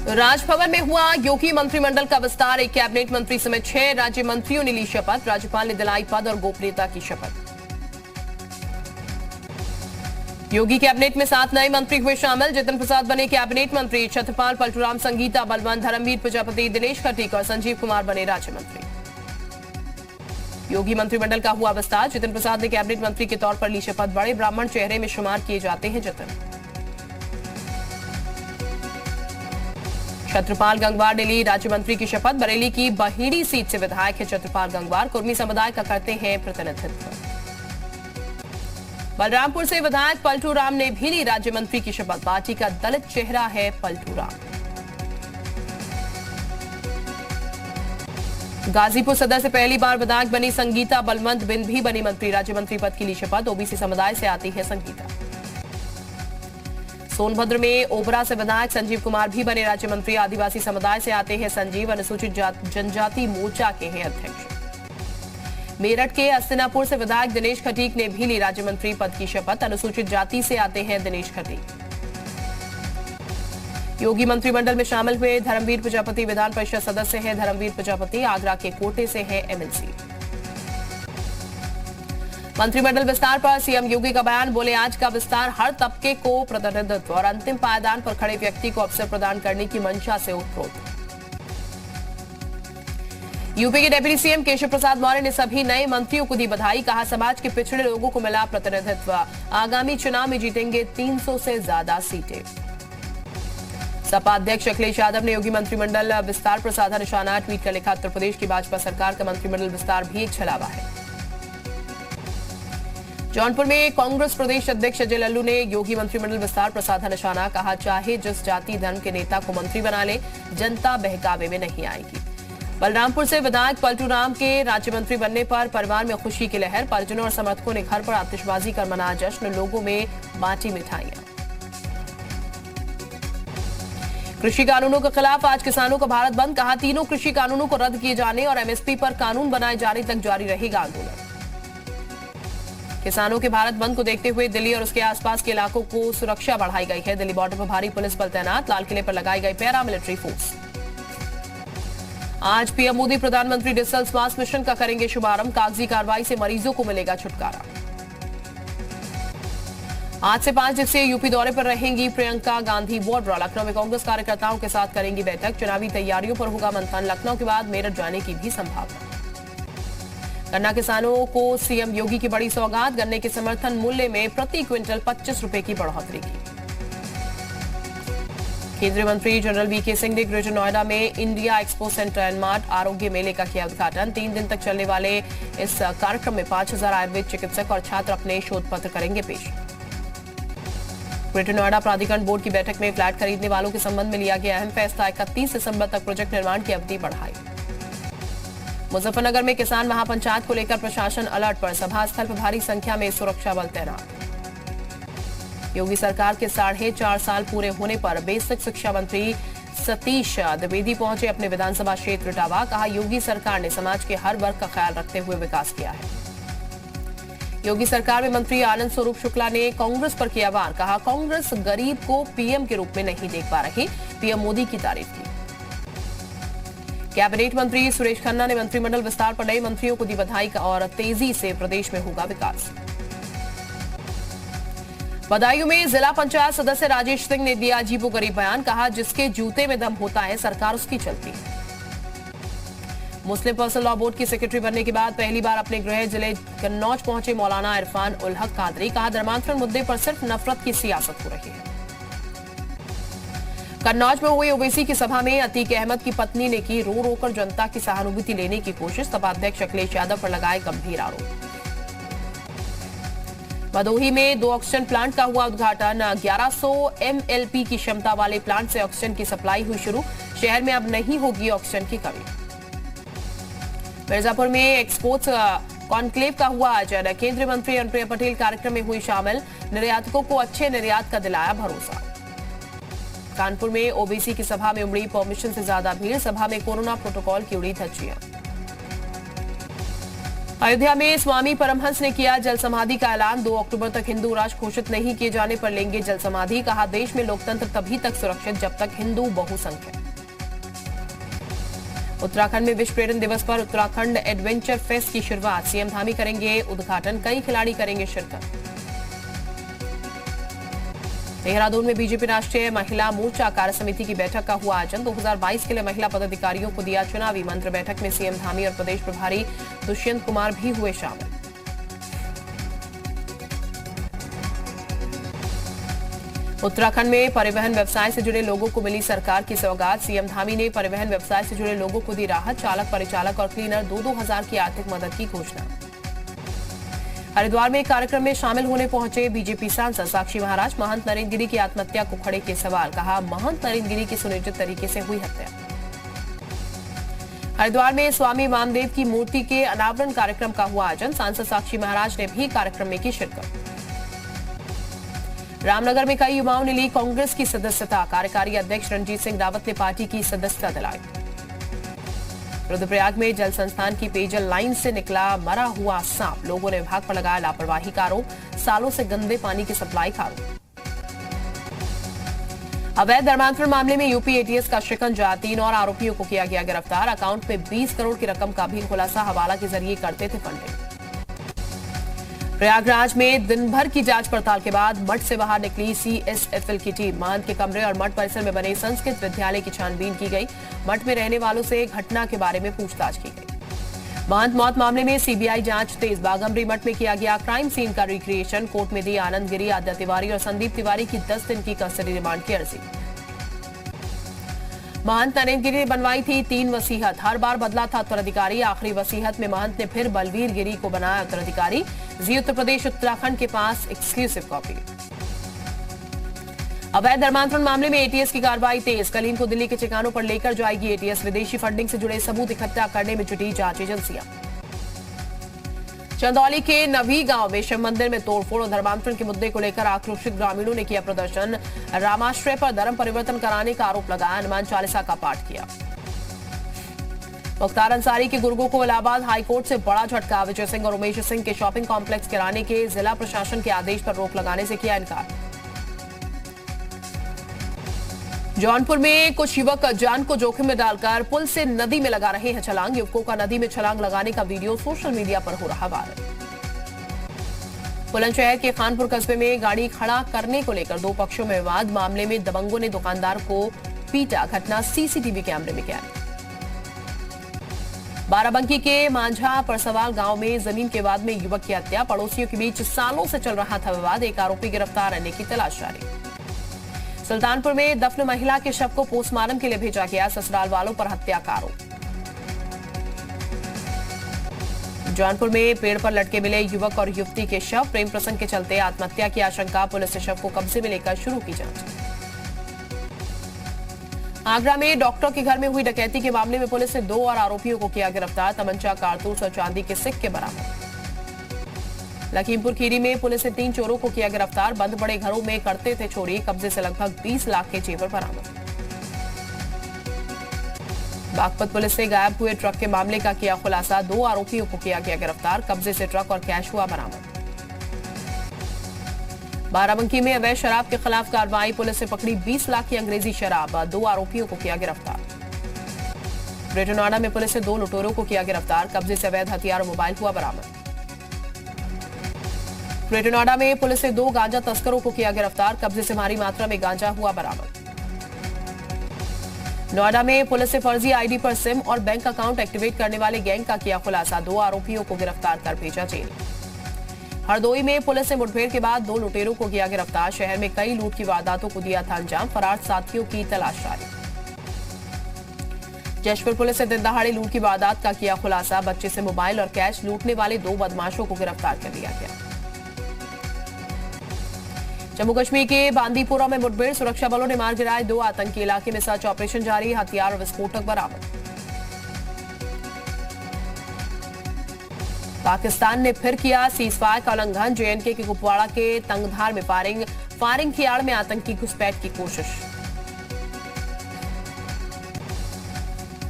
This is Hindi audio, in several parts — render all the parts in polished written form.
राजभवन में हुआ योगी मंत्रिमंडल का विस्तार। एक कैबिनेट मंत्री समेत 6 राज्य मंत्रियों ने ली शपथ। राज्यपाल ने दिलाई पद और गोपनीयता की शपथ। योगी कैबिनेट में 7 नए मंत्री हुए शामिल। जितिन प्रसाद बने कैबिनेट मंत्री। छत्रपाल, पलटूराम, संगीता बलवंत, धर्मवीर प्रजापति, दिनेश खटीक और संजीव कुमार बने राज्य मंत्री। योगी मंत्रिमंडल का हुआ विस्तार। जितिन प्रसाद ने कैबिनेट मंत्री के तौर पर ली शपथ। बड़े ब्राह्मण चेहरे में शुमार किए जाते हैं जितिन। छत्रपाल गंगवार ने ली राज्य मंत्री की शपथ। बरेली की बहेड़ी सीट से विधायक है छत्रपाल गंगवार। कुर्मी समुदाय का करते हैं प्रतिनिधित्व। बलरामपुर से विधायक पलटूराम ने भी ली राज्य मंत्री की शपथ। पार्टी का दलित चेहरा है पलटूराम। गाजीपुर सदर से पहली बार विधायक बनी संगीता बलवंत बिंद भी बनी मंत्री। राज्य मंत्री पद की ली शपथ। ओबीसी समुदाय से आती है संगीता। सोनभद्र में ओबरा से विधायक संजीव कुमार भी बने राज्य मंत्री। आदिवासी समुदाय से आते हैं संजीव। अनुसूचित जनजाति मोर्चा के हैं अध्यक्ष। मेरठ के अस्तिनापुर से विधायक दिनेश खटीक ने भी ली राज्य मंत्री पद की शपथ। अनुसूचित जाति से आते हैं दिनेश खटीक। योगी मंत्रिमंडल में शामिल हुए धर्मवीर प्रजापति विधान परिषद सदस्य हैं। धर्मवीर प्रजापति आगरा के कोटे से हैं एमएलसी। मंत्रिमंडल विस्तार पर सीएम योगी का बयान। बोले, आज का विस्तार हर तबके को प्रतिनिधित्व और अंतिम पायदान पर खड़े व्यक्ति को अवसर प्रदान करने की मंशा से उत्प्रोत। यूपी के डिप्टी सीएम केशव प्रसाद मौर्य ने सभी नए मंत्रियों को दी बधाई। कहा, समाज के पिछड़े लोगों को मिला प्रतिनिधित्व। आगामी चुनाव में जीतेंगे 300 से ज्यादा सीटें। सपा अध्यक्ष अखिलेश यादव ने योगी मंत्रिमंडल विस्तार पर साधा निशाना। ट्वीट कर लिखा, उत्तर प्रदेश की भाजपा सरकार का मंत्रिमंडल विस्तार भी एक छलावा है। जौनपुर में कांग्रेस प्रदेश अध्यक्ष अजय लल्लू ने योगी मंत्रिमंडल विस्तार पर साधा निशाना। कहा, चाहे जिस जाति धर्म के नेता को मंत्री बना ले, जनता बहकावे में नहीं आएगी। बलरामपुर से विधायक पलटूराम के राज्य मंत्री बनने पर परिवार में खुशी की लहर। परिजनों और समर्थकों ने घर पर आतिशबाजी कर मनाया जश्न। लोगों में बांटी मिठाइयां। कृषि कानूनों के खिलाफ आज किसानों का भारत बंद। कहा, तीनों कृषि कानूनों को रद्द किए जाने और एमएसपी पर कानून बनाए जाने तक जारी रहेगा आंदोलन। किसानों के भारत बंद को देखते हुए दिल्ली और उसके आसपास के इलाकों को सुरक्षा बढ़ाई गई है। दिल्ली बॉर्डर पर भारी पुलिस बल तैनात। लाल किले पर लगाई गई पैरामिलिट्री फोर्स। आज पीएम मोदी प्रधानमंत्री डिजिटल स्वास्थ्य मिशन का करेंगे शुभारंभ। कागजी कार्रवाई से मरीजों को मिलेगा छुटकारा। आज से 5 दिवसीय यूपी दौरे पर रहेंगी प्रियंका गांधी वाड्रा। लखनऊ में कांग्रेस कार्यकर्ताओं के साथ करेंगी बैठक। चुनावी तैयारियों पर होगा मंथन। लखनऊ के बाद मेरठ जाने की भी संभावना। गन्ना किसानों को सीएम योगी की बड़ी सौगात। गन्ने के समर्थन मूल्य में प्रति क्विंटल 25 रुपए की बढ़ोतरी की। केंद्रीय मंत्री जनरल वीके सिंह ने ग्रेटर नोएडा में India expo centre and mart आरोग्य मेले का किया उद्घाटन। 3 दिन तक चलने वाले इस कार्यक्रम में 5000 आयुर्वेद चिकित्सक और छात्र अपने शोध पत्र करेंगे पेश। ग्रेटर नोएडा प्राधिकरण बोर्ड की बैठक में फ्लैट खरीदने वालों के संबंध में लिया गया अहम फैसला। 31 दिसंबर तक प्रोजेक्ट निर्माण की अवधि बढ़ाई। मुजफ्फरनगर में किसान महापंचायत को लेकर प्रशासन अलर्ट पर। सभा स्थल पर भारी संख्या में सुरक्षा बल तैनात। योगी सरकार के 4.5 साल पूरे होने पर बेसिक शिक्षा मंत्री सतीश द्विवेदी पहुंचे अपने विधानसभा क्षेत्र इटावा। कहा, योगी सरकार ने समाज के हर वर्ग का ख्याल रखते हुए विकास किया है। योगी सरकार में मंत्री आनंद स्वरूप शुक्ला ने कांग्रेस पर किया वार। कहा, कांग्रेस गरीब को पीएम के रूप में नहीं देख पा रही। पीएम मोदी की तारीफ की। कैबिनेट मंत्री सुरेश खन्ना ने मंत्रिमंडल विस्तार पर नए मंत्रियों को दी बधाई और तेजी से प्रदेश में होगा विकास। बदायूं में जिला पंचायत सदस्य राजेश सिंह ने दिया अजीबोगरीब बयान। कहा, जिसके जूते में दम होता है सरकार उसकी चलती है। मुस्लिम पर्सनल लॉ बोर्ड की सेक्रेटरी बनने के बाद पहली बार अपने गृह जिले कन्नौज पहुंचे मौलाना इरफान उल हक कादरी। कहा, धर्मांतरण मुद्दे पर सिर्फ नफरत की सियासत हो रही है। कन्नौज में हुई ओवैसी की सभा में अतीक अहमद की पत्नी ने की रो रोकर जनता की सहानुभूति लेने की कोशिश। सपा अध्यक्ष अखिलेश यादव पर लगाए गंभीर आरोप। भदोही में 2 ऑक्सीजन प्लांट का हुआ उद्घाटन। 1100 MLP की क्षमता वाले प्लांट से ऑक्सीजन की सप्लाई हुई शुरू। शहर में अब नहीं होगी ऑक्सीजन की कमी। मिर्जापुर में एक्सपोर्ट्स कॉन्क्लेव का हुआ आयोजन। केंद्रीय मंत्री अनुप्रिया पटेल कार्यक्रम में हुई शामिल। निर्यातकों को अच्छे निर्यात का दिलाया भरोसा। कानपुर में ओबीसी की सभा में उमड़ी परमिशन से ज्यादा भीड़। सभा में कोरोना प्रोटोकॉल की उड़ी धज्जियां। अयोध्या में स्वामी परमहंस ने किया जल समाधि का ऐलान। 2 अक्टूबर तक हिंदू राष्ट्र घोषित नहीं किए जाने पर लेंगे जल समाधि। कहा, देश में लोकतंत्र तभी तक सुरक्षित जब तक हिंदू बहुसंख्यक। उत्तराखंड में विश्व पर्यटन दिवस पर उत्तराखंड एडवेंचर फेस्ट की शुरुआत, सीएम धामी करेंगे उद्घाटन, कई खिलाड़ी करेंगे शिरकत। देहरादून में बीजेपी राष्ट्रीय महिला मोर्चा कार्य समिति की बैठक का हुआ आयोजन, 2022 के लिए महिला पदाधिकारियों को दिया चुनावी मंत्र। बैठक में सीएम धामी और प्रदेश प्रभारी दुष्यंत कुमार भी हुए शामिल। उत्तराखंड में परिवहन व्यवसाय से जुड़े लोगों को मिली सरकार की सौगात, सीएम धामी ने परिवहन व्यवसाय से जुड़े लोगों को दी राहत, चालक, परिचालक और क्लीनर 2-2 हजार की आर्थिक मदद की घोषणा। हरिद्वार में एक कार्यक्रम में शामिल होने पहुंचे बीजेपी सांसद साक्षी महाराज, महंत नरेंद्र गिरी की आत्महत्या को खड़े किए सवाल, कहा महंत नरेंद्र गिरी की सुनियोजित तरीके से हुई हत्या। हरिद्वार में स्वामी वामदेव की मूर्ति के अनावरण कार्यक्रम का हुआ आयोजन, सांसद साक्षी महाराज ने भी कार्यक्रम में की शिरकत। रामनगर में कई युवाओं ने ली कांग्रेस की सदस्यता, कार्यकारी अध्यक्ष रणजीत सिंह रावत ने पार्टी की सदस्यता दिलाई। रुद्रप्रयाग में जल संस्थान की पेयजल लाइन से निकला मरा हुआ सांप, लोगों ने विभाग पर लगाया लापरवाही का आरोप, सालों से गंदे पानी की सप्लाई का आरोप। अवैध धर्मांतरण मामले में यूपी एटीएस का शिकंजा, 3 और आरोपियों को किया गया गिरफ्तार, अकाउंट में 20 करोड़ की रकम का भी खुलासा, हवाला के जरिए करते थे फंडिंग। प्रयागराज में दिन भर की जांच पड़ताल के बाद मठ से बाहर निकली सीएसएफएल की टीम, महंत के कमरे और मठ परिसर में बने संस्कृत विद्यालय की छानबीन की गई, मठ में रहने वालों से घटना के बारे में पूछताछ की गई। महंत मौत मामले में सीबीआई जांच तेज, बाघमरी मठ में किया गया क्राइम सीन का रिक्रिएशन, कोर्ट में दी आनंद गिरी, आद्या तिवारी और संदीप तिवारी की 10 दिन की कस्टडी रिमांड की अर्जी। महंत नरेंद्र गिरी ने बनवाई थी 3 वसीहत, हर बार बदला था उत्तराधिकारी, आखिरी वसीहत में महंत ने फिर बलवीर गिरी को बनाया उत्तराधिकारी। जी उत्तर प्रदेश उत्तराखंड के पास एक्सक्लूसिव कॉपी। अवैध धर्मांतरण मामले में एटीएस की कार्रवाई तेज, कलीन को दिल्ली के ठिकानों पर लेकर जाएगी एटीएस, विदेशी फंडिंग से जुड़े सबूत इकट्ठा करने में जुटी जांच एजेंसियां। चंदौली के नवी गांव में शिव मंदिर में तोड़फोड़ और धर्मांतरण के मुद्दे को लेकर आक्रोशित ग्रामीणों ने किया प्रदर्शन, रामाश्रय पर धर्म परिवर्तन कराने का आरोप लगाया, हनुमान चालीसा का पाठ किया। मुख्तार अंसारी के गुर्गों को इलाहाबाद हाईकोर्ट से बड़ा झटका, विजय सिंह और उमेश सिंह के शॉपिंग कॉम्प्लेक्स गिराने के जिला प्रशासन के आदेश पर रोक लगाने से किया इनकार। जौनपुर में कुछ युवक जान को जोखिम में डालकर पुल से नदी में लगा रहे हैं छलांग, युवकों का नदी में छलांग लगाने का वीडियो सोशल मीडिया पर हो रहा वायरल। बुलंदशहर के खानपुर कस्बे में गाड़ी खड़ा करने को लेकर 2 पक्षों में विवाद, मामले में दबंगों ने दुकानदार को पीटा, घटना सीसीटीवी कैमरे में कैद। बाराबंकी के मांझा परसवाल गांव में जमीन के विवाद में युवक की हत्या, पड़ोसियों के बीच सालों से चल रहा था विवाद, एक आरोपी गिरफ्तार, रहने की तलाश जारी। सुल्तानपुर में दफन महिला के शव को पोस्टमार्टम के लिए भेजा गया, ससुराल वालों पर हत्या का आरोप। जौनपुर में पेड़ पर लटके मिले युवक और युवती के शव, प्रेम प्रसंग के चलते आत्महत्या की आशंका, पुलिस ने शव को कब्जे में लेकर शुरू की जांच। आगरा में डॉक्टर के घर में हुई डकैती के मामले में पुलिस ने 2 और आरोपियों को किया गिरफ्तार, तमंचा, कारतूस और चांदी के सिक्के बरामद। लखीमपुर खीरी में पुलिस ने 3 चोरों को किया गिरफ्तार, बंद बड़े घरों में करते थे चोरी, कब्जे से लगभग 20 लाख के जेवर बरामद। बागपत पुलिस ने गायब हुए ट्रक के मामले का किया खुलासा, 2 आरोपियों को किया गया गिरफ्तार, कब्जे से ट्रक और कैश हुआ बरामद। बाराबंकी में अवैध शराब के खिलाफ कार्रवाई, पुलिस ने पकड़ी 20 लाख की अंग्रेजी शराब, 2 आरोपियों को किया गिरफ्तार। ग्रेटर नोएडा में पुलिस ने 2 लुटेरों को किया गिरफ्तार, कब्जे से अवैध हथियार और मोबाइल हुआ बरामद। ग्रेटर नोएडा में पुलिस ने 2 गांजा तस्करों को किया गिरफ्तार, कब्जे से भारी मात्रा में गांजा हुआ बरामद। नोएडा में पुलिस ने फर्जी आईडी पर सिम और बैंक अकाउंट एक्टिवेट करने वाले गैंग का किया खुलासा, 2 आरोपियों को गिरफ्तार कर भेजा जेल। हरदोई में पुलिस ने मुठभेड़ के बाद 2 लुटेरों को किया गिरफ्तार, शहर में कई लूट की वारदातों को दिया था अंजाम, फरार साथियों की तलाश जारी। जशपुर पुलिस ने दिन दहाड़े लूट की वारदात का किया खुलासा, बच्चे से मोबाइल और कैश लूटने वाले 2 बदमाशों को गिरफ्तार कर लिया गया। जम्मू कश्मीर के बांदीपुरा में मुठभेड़, सुरक्षा बलों ने मार गिराए 2 आतंकी, इलाके में सर्च ऑपरेशन जारी, हथियार और विस्फोटक बरामद। पाकिस्तान ने फिर किया सीजफायर का उल्लंघन, जेएनके के कुपवाड़ा के तंगधार में फायरिंग की आड़ में आतंकी घुसपैठ की कोशिश।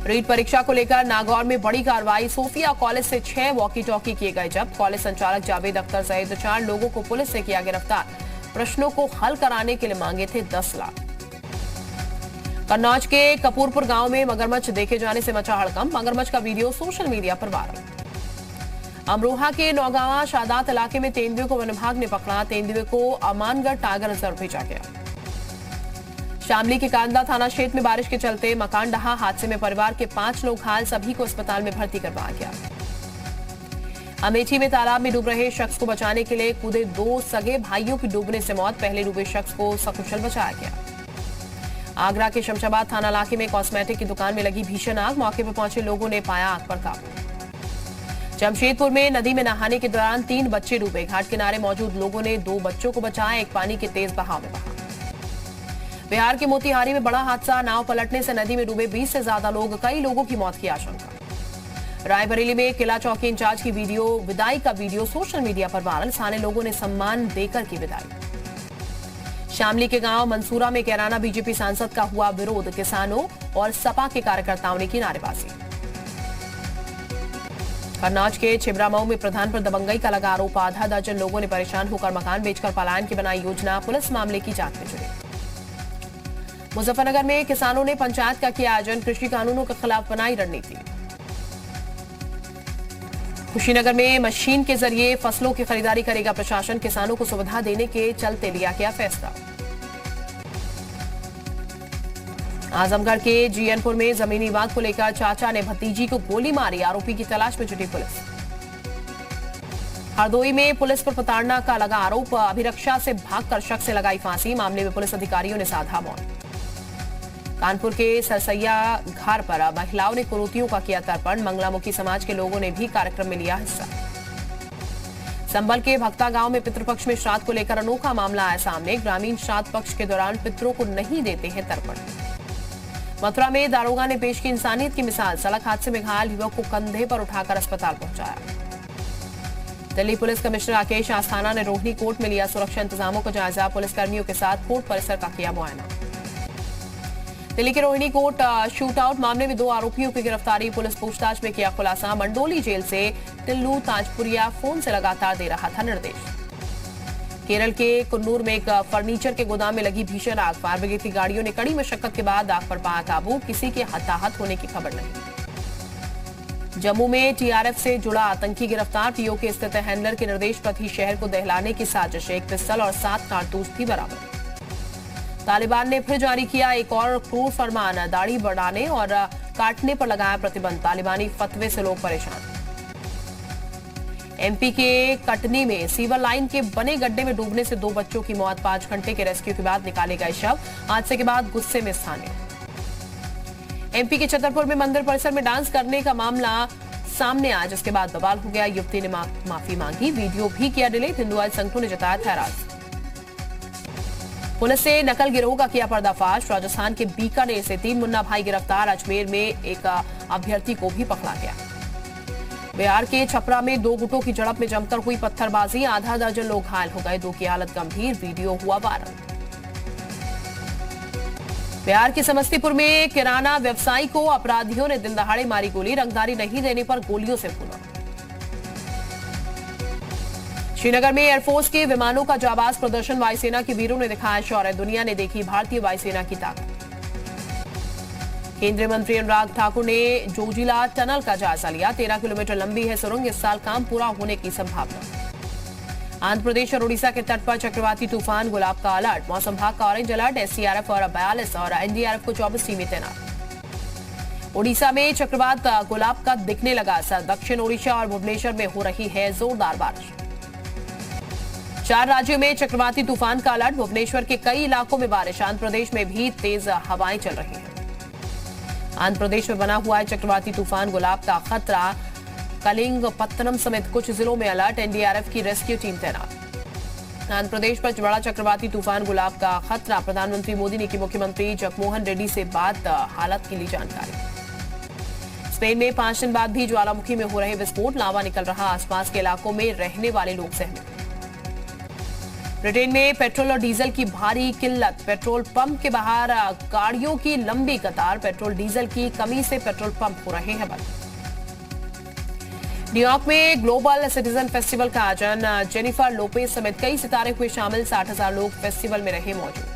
रीट परीक्षा को लेकर नागौर में बड़ी कार्रवाई, सोफिया कॉलेज से 6 वॉकी टॉकी किए गए जब्त, कॉलेज संचालक जावेद अख्तर सहित 4 लोगों को पुलिस ने किया गिरफ्तार, प्रश्नों को हल कराने के लिए मांगे थे 10 लाख। कन्नौज के कपूरपुर गांव में मगरमच्छ देखे जाने से मचा हड़कंप। मगरमच्छ का वीडियो सोशल मीडिया पर वायरल। अमरोहा के नौगांवा शादात इलाके में तेंदुए को वन विभाग ने पकड़ा। तेंदुए को अमानगढ़ टाइगर रिजर्व भेजा गया। शामली के कांदा थाना क्षेत्र में बारिश के चलते मकान ढहा। हादसे में परिवार के 5 लोग घायल, सभी को अस्पताल में भर्ती करवाया गया। अमेठी में तालाब में डूब रहे शख्स को बचाने के लिए कूदे 2 सगे भाइयों की डूबने से मौत। पहले डूबे शख्स को सकुशल बचाया गया। आगरा के शमशाबाद थाना इलाके में कॉस्मेटिक की दुकान में लगी भीषण आग। मौके पर पहुंचे लोगों ने पाया आग पर काबू। जमशेदपुर में नदी में नहाने के दौरान 3 बच्चे डूबे। घाट किनारे मौजूद लोगों ने 2 बच्चों को बचाया। एक पानी के तेज बहाव में बहा। बिहार के मोतिहारी में बड़ा हादसा। नाव पलटने से नदी में डूबे 20 से ज्यादा लोग, कई लोगों की मौत की आशंका। रायबरेली में किला चौकी इंचार्ज की विदाई का वीडियो सोशल मीडिया पर वायरल। स्थानीय लोगों ने सम्मान देकर की विदाई। शामली के गांव मंसूरा में कैराना बीजेपी सांसद का हुआ विरोध। किसानों और सपा के कार्यकर्ताओं ने की नारेबाजी। कन्नौज के छिबरामऊ में प्रधान पर दबंगई का लगा आरोप। आधा दर्जन लोगों ने परेशान होकर मकान बेचकर पलायन की बनाई योजना। पुलिस मामले की जांच में जुटी। मुजफ्फरनगर में किसानों ने पंचायत का किया आयोजन। कृषि कानूनों के खिलाफ बनाई रणनीति। कुशीनगर में मशीन के जरिए फसलों की खरीदारी करेगा प्रशासन। किसानों को सुविधा देने के चलते लिया गया फैसला। आजमगढ़ के जीएनपुर में जमीनी विवाद को लेकर चाचा ने भतीजी को गोली मारी। आरोपी की तलाश में जुटी पुलिस। हरदोई में पुलिस पर प्रताड़ना का लगा आरोप। अभिरक्षा से भागकर शख्स से लगाई फांसी। मामले में पुलिस अधिकारियों ने साधा मौन। कानपुर के सरसैया घाट पर महिलाओं ने कुरीतियों का किया तर्पण। मंगलामुखी समाज के लोगों ने भी कार्यक्रम में लिया हिस्सा। संभल के भक्ता गांव में पितृपक्ष में श्राद्ध को लेकर अनोखा मामला आया सामने। ग्रामीण श्राद्ध पक्ष के दौरान पितरों को नहीं देते हैं तर्पण। मथुरा में दारोगा ने पेश की इंसानियत की मिसाल। सड़क हादसे में घायल युवक को कंधे पर उठाकर अस्पताल पहुंचाया। दिल्ली पुलिस कमिश्नर राकेश आस्थाना ने रोहिणी कोर्ट में लिया सुरक्षा इंतजामों का जायजा। पुलिसकर्मियों के साथ कोर्ट परिसर का किया मुआयना। दिल्ली के रोहिणी कोर्ट शूटआउट मामले में 2 आरोपियों की गिरफ्तारी। पुलिस पूछताछ में किया खुलासा। मंडोली जेल से टिल्लू ताजपुरिया फोन से लगातार दे रहा था निर्देश। केरल के कुन्नूर में एक फर्नीचर के गोदाम में लगी भीषण आग। फायर ब्रिगेड की गाड़ियों ने कड़ी मशक्कत के बाद आग पर पाया काबू। किसी के हताहत होने की खबर नहीं। जम्मू में टीआरएफ से जुड़ा आतंकी गिरफ्तार। पीओके स्थित हैंडलर के निर्देश पर थी शहर को दहलाने की साजिश। एक पिस्टल और 7 कारतूस भी बरामद। तालिबान ने फिर जारी किया एक और क्रूर फरमान। दाढ़ी बढ़ाने और काटने पर लगाया प्रतिबंध। तालिबानी फतवे से लोग परेशान। एमपी के कटनी में सीवर लाइन के बने गड्ढे में डूबने से 2 बच्चों की मौत। 5 घंटे के रेस्क्यू के बाद निकाले गए शव। हादसे के बाद गुस्से में स्थानीय। एमपी के छतरपुर में मंदिर परिसर में डांस करने का मामला सामने आया, जिसके बाद बवाल हो गया। युवती ने माफी मांगी, वीडियो भी किया डिलीट। हिंदुवादी संगठनों ने जताया था एतराज। पुलिस ने नकल गिरोह का किया पर्दाफाश। राजस्थान के बीकानेर से 3 मुन्ना भाई गिरफ्तार। अजमेर में एक अभ्यर्थी को भी पकड़ा गया। बिहार के छपरा में 2 गुटों की झड़प में जमकर हुई पत्थरबाजी। आधा दर्जन लोग घायल हो गए। 2 की हालत गंभीर। वीडियो हुआ वायरल। बिहार के समस्तीपुर में किराना व्यवसायी को अपराधियों ने दिन दहाड़े मारी गोली। रंगदारी नहीं देने पर गोलियों से भूना। श्रीनगर में एयरफोर्स के विमानों का जाबाज प्रदर्शन। वायुसेना के वीरों ने दिखाया शौर्य। दुनिया ने देखी भारतीय वायुसेना की ताकत। केंद्रीय मंत्री अनुराग ठाकुर ने जोजिला टनल का जायजा लिया। 13 किलोमीटर लंबी है सुरंग। इस साल काम पूरा होने की संभावना। आंध्र प्रदेश और उड़ीसा के तट पर चक्रवाती तूफान गुलाब का अलर्ट। मौसम विभाग का ऑरेंज अलर्ट। एसडीआरएफ और 42 और एनडीआरएफ को 24 टीमें तैनात। उड़ीसा में चक्रवात गुलाब का दिखने लगा असर। दक्षिण ओडिशा और भुवनेश्वर में हो रही है जोरदार बारिश। 4 राज्यों में चक्रवाती तूफान का अलर्ट। भुवनेश्वर के कई इलाकों में बारिश। आंध्र प्रदेश में भी तेज हवाएं चल रही हैं। आंध्र प्रदेश में बना हुआ है चक्रवाती तूफान गुलाब का खतरा। कलिंगपत्तनम समेत कुछ जिलों में अलर्ट। एनडीआरएफ की रेस्क्यू टीम तैनात। आंध्र प्रदेश पर बड़ा चक्रवाती तूफान गुलाब का खतरा। प्रधानमंत्री मोदी ने की मुख्यमंत्री जगनमोहन रेड्डी से बात। हालत की ली जानकारी। स्पेन में 5 दिन बाद भी ज्वालामुखी में हो रहे विस्फोट। लावा निकल रहा। आसपास के इलाकों में रहने वाले लोग सहमे। ब्रिटेन में पेट्रोल और डीजल की भारी किल्लत। पेट्रोल पंप के बाहर गाड़ियों की लंबी कतार। पेट्रोल डीजल की कमी से पेट्रोल पंप हो रहे हैं बंद। न्यूयॉर्क में ग्लोबल सिटीजन फेस्टिवल का आयोजन। जेनिफर लोपेज समेत कई सितारे हुए शामिल। 60,000 लोग फेस्टिवल में रहे मौजूद।